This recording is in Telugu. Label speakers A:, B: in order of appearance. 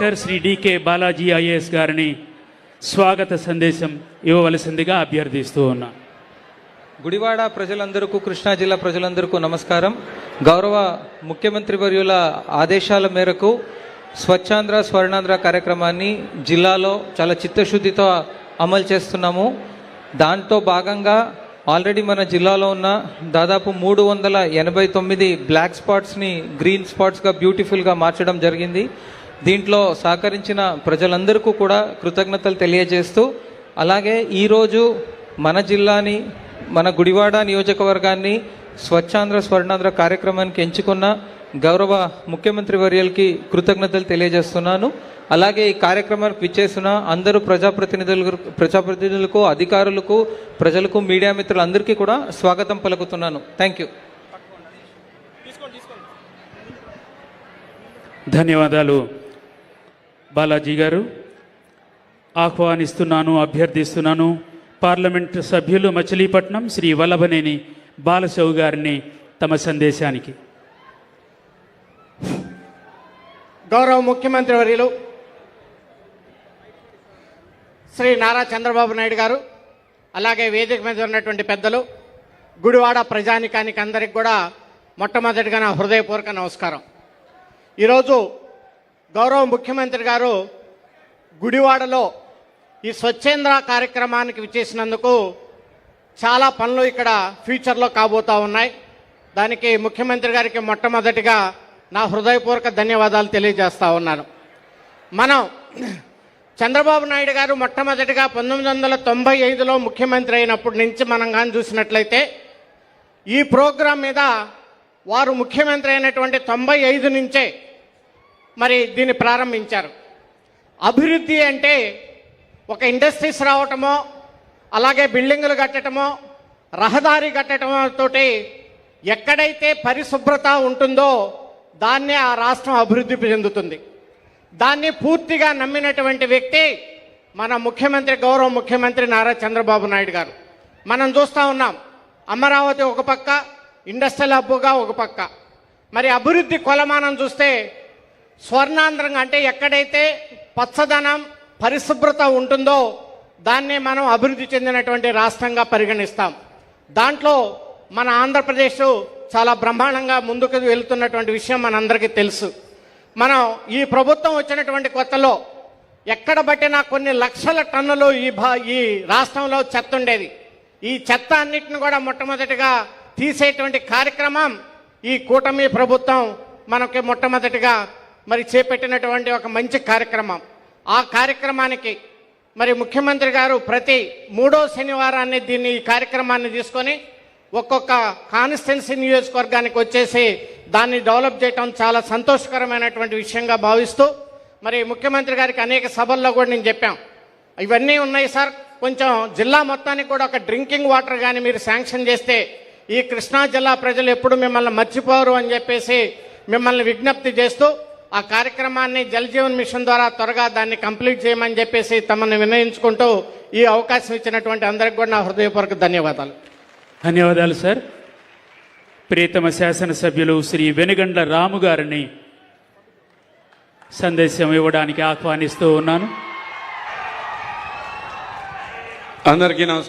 A: Doctor Shri D K Balaji IAS గారిని స్వాగత సందేశం ఇవ్వవలసిందిగా అభ్యర్థిస్తూ ఉన్నా.
B: గుడివాడ ప్రజలందరికీ, కృష్ణా జిల్లా ప్రజలందరికీ నమస్కారం. గౌరవ ముఖ్యమంత్రి వర్యుల ఆదేశాల మేరకు స్వచ్ఛాంధ్ర స్వర్ణాంధ్ర కార్యక్రమాన్ని జిల్లాలో చాలా చిత్తశుద్ధితో అమలు చేస్తున్నాము. దాంట్లో భాగంగా ఆల్రెడీ మన జిల్లాలో ఉన్న దాదాపు 389 బ్లాక్ స్పాట్స్ని గ్రీన్ స్పాట్స్గా బ్యూటిఫుల్గా మార్చడం జరిగింది. దీంట్లో సహకరించిన ప్రజలందరికీ కూడా కృతజ్ఞతలు తెలియజేస్తూ, అలాగే ఈరోజు మన జిల్లాని, మన గుడివాడ నియోజకవర్గాన్ని స్వచ్ఛాంధ్ర స్వర్ణాంధ్ర కార్యక్రమానికి ఎంచుకున్న గౌరవ ముఖ్యమంత్రి వర్యులకి కృతజ్ఞతలు తెలియజేస్తున్నాను. అలాగే ఈ కార్యక్రమానికి విచ్చేసిన అందరూ ప్రజాప్రతినిధులకు, అధికారులకు, ప్రజలకు, మీడియా మిత్రులందరికీ కూడా స్వాగతం పలుకుతున్నాను. Thank you.
A: ధన్యవాదాలు బాలాజీ గారు. ఆహ్వానిస్తున్నాను, అభ్యర్థిస్తున్నాను పార్లమెంటు సభ్యులు మచిలీపట్నం శ్రీ వల్లభనేని బాలశౌ గారిని తమ సందేశానికి.
C: గౌరవ ముఖ్యమంత్రి వర్యులు శ్రీ నారా చంద్రబాబు నాయుడు గారు, అలాగే వేదిక మీద ఉన్నటువంటి పెద్దలు, గుడివాడ ప్రజానికానికి అందరికి కూడా మొట్టమొదటిగా నా హృదయపూర్వక నమస్కారం. ఈరోజు గౌరవ ముఖ్యమంత్రి గారు గుడివాడలో ఈ స్వచ్ఛేంద్ర కార్యక్రమానికి విచ్చేసినందుకు చాలా పనులు ఇక్కడ ఫ్యూచర్లో కాబోతూ ఉన్నాయి. దానికి ముఖ్యమంత్రి గారికి మొట్టమొదటిగా నా హృదయపూర్వక ధన్యవాదాలు తెలియజేస్తూ ఉన్నాను. మనం చంద్రబాబు నాయుడు గారు మొట్టమొదటిగా 1995లో ముఖ్యమంత్రి అయినప్పటి నుంచి మనం కానీ చూసినట్లయితే ఈ ప్రోగ్రాం మీద వారు ముఖ్యమంత్రి అయినటువంటి 95 నుంచే మరి దీన్ని ప్రారంభించారు. అభివృద్ధి అంటే ఒక ఇండస్ట్రీస్ రావటమో, అలాగే బిల్డింగులు కట్టడమో, రహదారి కట్టడమో తోటి ఎక్కడైతే పరిశుభ్రత ఉంటుందో దాన్నే ఆ రాష్ట్రం అభివృద్ధి చెందుతుంది. దాన్ని పూర్తిగా నమ్మినటువంటి వ్యక్తి మన ముఖ్యమంత్రి, గౌరవ ముఖ్యమంత్రి నారా చంద్రబాబు నాయుడు గారు. మనం చూస్తూ ఉన్నాం, అమరావతి ఒక పక్క, ఇండస్ట్రియల్ హబ్గా ఒక పక్క. మరి అభివృద్ధి కొలమానం చూస్తే స్వర్ణాంధ్రం అంటే ఎక్కడైతే పచ్చదనం, పరిశుభ్రత ఉంటుందో దాన్నే మనం అభివృద్ధి చెందినటువంటి రాష్ట్రంగా పరిగణిస్తాం. దాంట్లో మన ఆంధ్రప్రదేశ్ చాలా బ్రహ్మాండంగా ముందుకు వెళ్తున్నటువంటి విషయం మనందరికీ తెలుసు. మనం ఈ ప్రభుత్వం వచ్చినటువంటి కొత్తలో ఎక్కడ పట్టినా కొన్ని లక్షల టన్నులు ఈ రాష్ట్రంలో చెత్త ఉండేది. ఈ చెత్త అన్నిటిని కూడా మొట్టమొదటిగా తీసేటువంటి కార్యక్రమం ఈ కూటమి ప్రభుత్వం మనకి మొట్టమొదటిగా మరి చేపట్టినటువంటి ఒక మంచి కార్యక్రమం. ఆ కార్యక్రమానికి మరి ముఖ్యమంత్రి గారు ప్రతి 3వ శనివారాన్ని ఈ కార్యక్రమాన్ని తీసుకొని ఒక్కొక్క కాన్స్టిట్యున్సీ నియోజకవర్గానికి వచ్చేసి దాన్ని డెవలప్ చేయడం చాలా సంతోషకరమైనటువంటి విషయంగా భావిస్తూ, మరి ముఖ్యమంత్రి గారికి అనేక సభల్లో కూడా నేను చెప్పాం, ఇవన్నీ ఉన్నాయి సార్, కొంచెం జిల్లా మొత్తానికి కూడా ఒక డ్రింకింగ్ వాటర్ కానీ మీరు శాంక్షన్ చేస్తే ఈ కృష్ణా జిల్లా ప్రజలు ఎప్పుడు మిమ్మల్ని మర్చిపోరు అని చెప్పేసి మిమ్మల్ని విజ్ఞప్తి చేస్తూ ఆ కార్యక్రమాన్ని జల్ జీవన్ మిషన్ ద్వారా త్వరగా దాన్ని కంప్లీట్ చేయమని చెప్పేసి తమను వినయించుకుంటూ ఈ అవకాశం ఇచ్చినటువంటి అందరికి కూడా నా హృదయపూర్వక ధన్యవాదాలు.
A: ధన్యవాదాలు సార్. ప్రియతమ శాసనసభ్యులు శ్రీ వెనుగండ్ల రాము గారిని సందేశం ఇవ్వడానికి ఆహ్వానిస్తూ ఉన్నాను.
D: అందరికీ నమస్కారం.